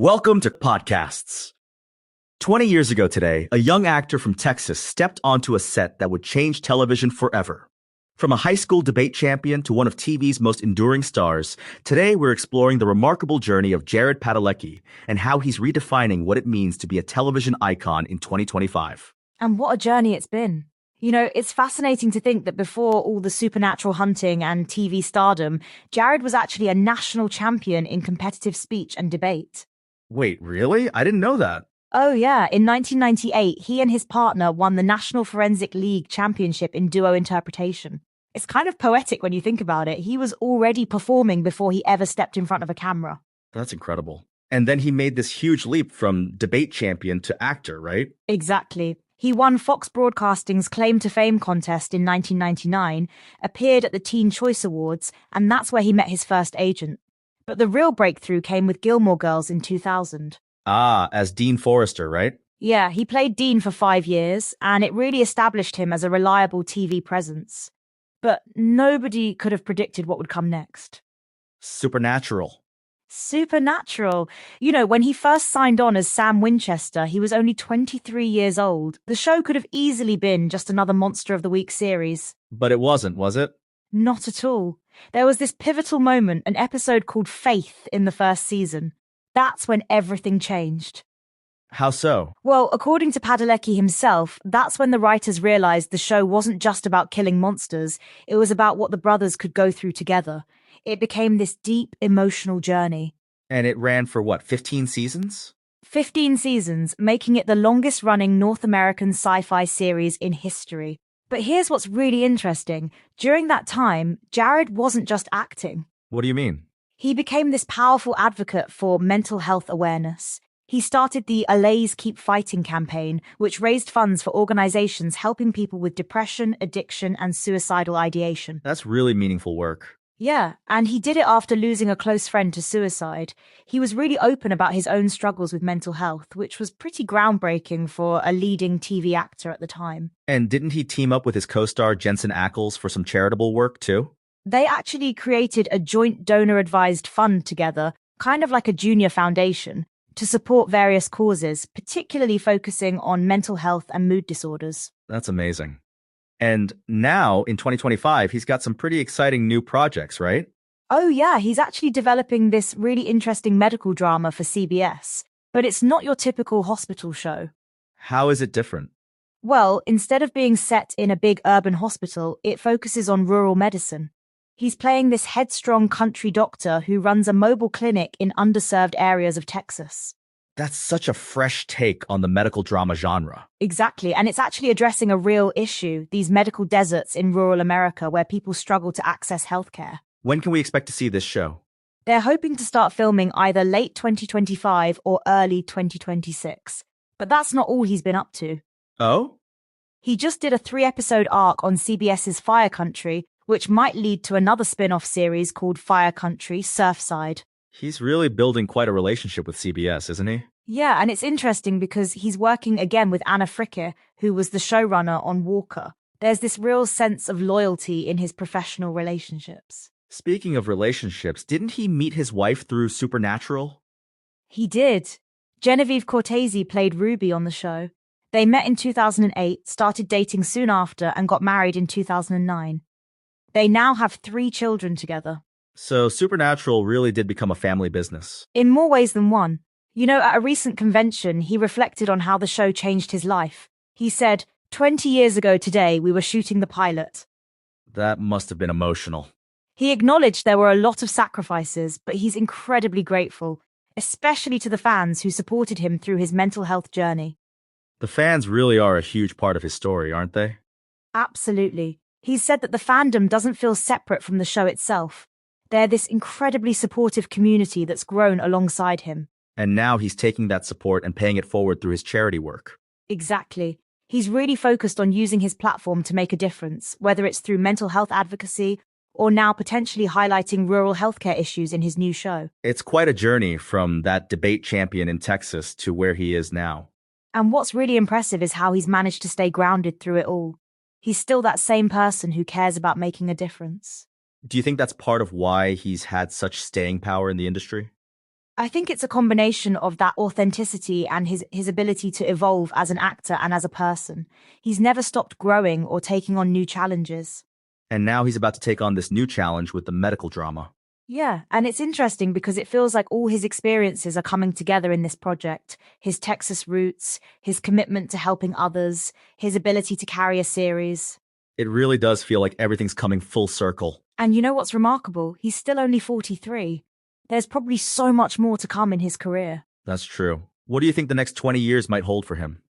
Welcome to Podcasts. 20 years ago today, a young actor from Texas stepped onto a set that would change television forever. From a high school debate champion to one of TV's most enduring stars, today we're exploring the remarkable journey of Jared Padalecki and how he's redefining what it means to be a television icon in 2025. And what a journey it's been. You know, it's fascinating to think that before all the supernatural hunting and TV stardom, Jared was actually a national champion in competitive speech and debate. Wait, really? I didn't know that. Oh yeah, in 1998, he and his partner won the National Forensic League Championship in duo interpretation. It's kind of poetic when you think about it. He was already performing before he ever stepped in front of a camera. That's incredible. And then he made this huge leap from debate champion to actor, right? Exactly. He won Fox Broadcasting's Claim to Fame contest in 1999, appeared at the Teen Choice Awards, and that's where he met his first agent. But the real breakthrough came with Gilmore Girls in 2000. Ah, as Dean Forrester, right? Yeah, he played Dean for 5 years, and it really established him as a reliable TV presence. But nobody could have predicted what would come next. Supernatural. Supernatural. You know, when he first signed on as Sam Winchester, he was only 23 years old. The show could have easily been just another Monster of the Week series. But it wasn't, was it? Not at all. There was this pivotal moment, an episode called Faith in the first season. That's when everything changed. How so? Well, according to Padalecki himself, that's when the writers realized the show wasn't just about killing monsters, it was about what the brothers could go through together. It became this deep, emotional journey. And it ran for what, 15 seasons? 15 seasons, making it the longest-running North American sci-fi series in history. But here's what's really interesting. During that time, Jared wasn't just acting. What do you mean? He became this powerful advocate for mental health awareness. He started the Allays Keep Fighting campaign, which raised funds for organizations helping people with depression, addiction, and suicidal ideation. That's really meaningful work. Yeah, and he did it after losing a close friend to suicide. He was really open about his own struggles with mental health, which was pretty groundbreaking for a leading TV actor at the time. And didn't he team up with his co-star Jensen Ackles for some charitable work too? They actually created a joint donor-advised fund together, kind of like a junior foundation, to support various causes, particularly focusing on mental health and mood disorders. That's amazing. And now, in 2025, he's got some pretty exciting new projects, right? Oh yeah, he's actually developing this really interesting medical drama for CBS, but it's not your typical hospital show. How is it different? Well, instead of being set in a big urban hospital, it focuses on rural medicine. He's playing this headstrong country doctor who runs a mobile clinic in underserved areas of Texas. That's such a fresh take on the medical drama genre. Exactly, and it's actually addressing a real issue, these medical deserts in rural America where people struggle to access healthcare. When can we expect to see this show? They're hoping to start filming either late 2025 or early 2026. But that's not all he's been up to. Oh? He just did a 3-episode arc on CBS's Fire Country, which might lead to another spin-off series called Fire Country Surfside. He's really building quite a relationship with CBS, isn't he? Yeah, and it's interesting because he's working again with Anna Fricke, who was the showrunner on Walker. There's this real sense of loyalty in his professional relationships. Speaking of relationships, didn't he meet his wife through Supernatural? He did. Genevieve Cortese played Ruby on the show. They met in 2008, started dating soon after, and got married in 2009. They now have 3 children together. So Supernatural really did become a family business. In more ways than one. You know, at a recent convention, he reflected on how the show changed his life. He said, 20 years ago today, we were shooting the pilot. That must have been emotional. He acknowledged there were a lot of sacrifices, but he's incredibly grateful, especially to the fans who supported him through his mental health journey. The fans really are a huge part of his story, aren't they? Absolutely. He's said that the fandom doesn't feel separate from the show itself. They're this incredibly supportive community that's grown alongside him. And now he's taking that support and paying it forward through his charity work. Exactly. He's really focused on using his platform to make a difference, whether it's through mental health advocacy or now potentially highlighting rural healthcare issues in his new show. It's quite a journey from that debate champion in Texas to where he is now. And what's really impressive is how he's managed to stay grounded through it all. He's still that same person who cares about making a difference. Do you think that's part of why he's had such staying power in the industry? I think it's a combination of that authenticity and his ability to evolve as an actor and as a person. He's never stopped growing or taking on new challenges. And now he's about to take on this new challenge with the medical drama. Yeah, and it's interesting because it feels like all his experiences are coming together in this project. His Texas roots, his commitment to helping others, his ability to carry a series. It really does feel like everything's coming full circle. And you know what's remarkable? He's still only 43. There's probably so much more to come in his career. That's true. What do you think the next 20 years might hold for him?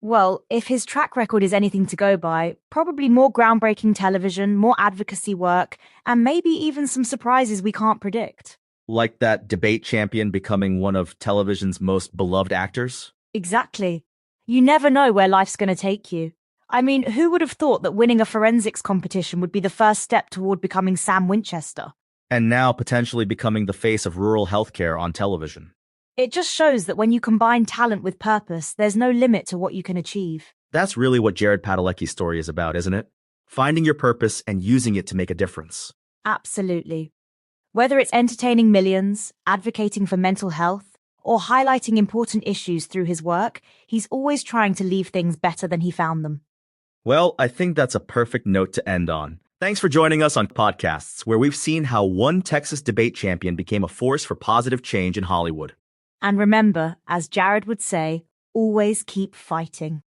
Well, if his track record is anything to go by, probably more groundbreaking television, more advocacy work, and maybe even some surprises we can't predict. Like that debate champion becoming one of television's most beloved actors? Exactly. You never know where life's going to take you. I mean, who would have thought that winning a forensics competition would be the first step toward becoming Sam Winchester? And now potentially becoming the face of rural healthcare on television. It just shows that when you combine talent with purpose, there's no limit to what you can achieve. That's really what Jared Padalecki's story is about, isn't it? Finding your purpose and using it to make a difference. Absolutely. Whether it's entertaining millions, advocating for mental health, or highlighting important issues through his work, he's always trying to leave things better than he found them. Well, I think that's a perfect note to end on. Thanks for joining us on Podcasts, where we've seen how one Texas debate champion became a force for positive change in Hollywood. And remember, as Jared would say, always keep fighting.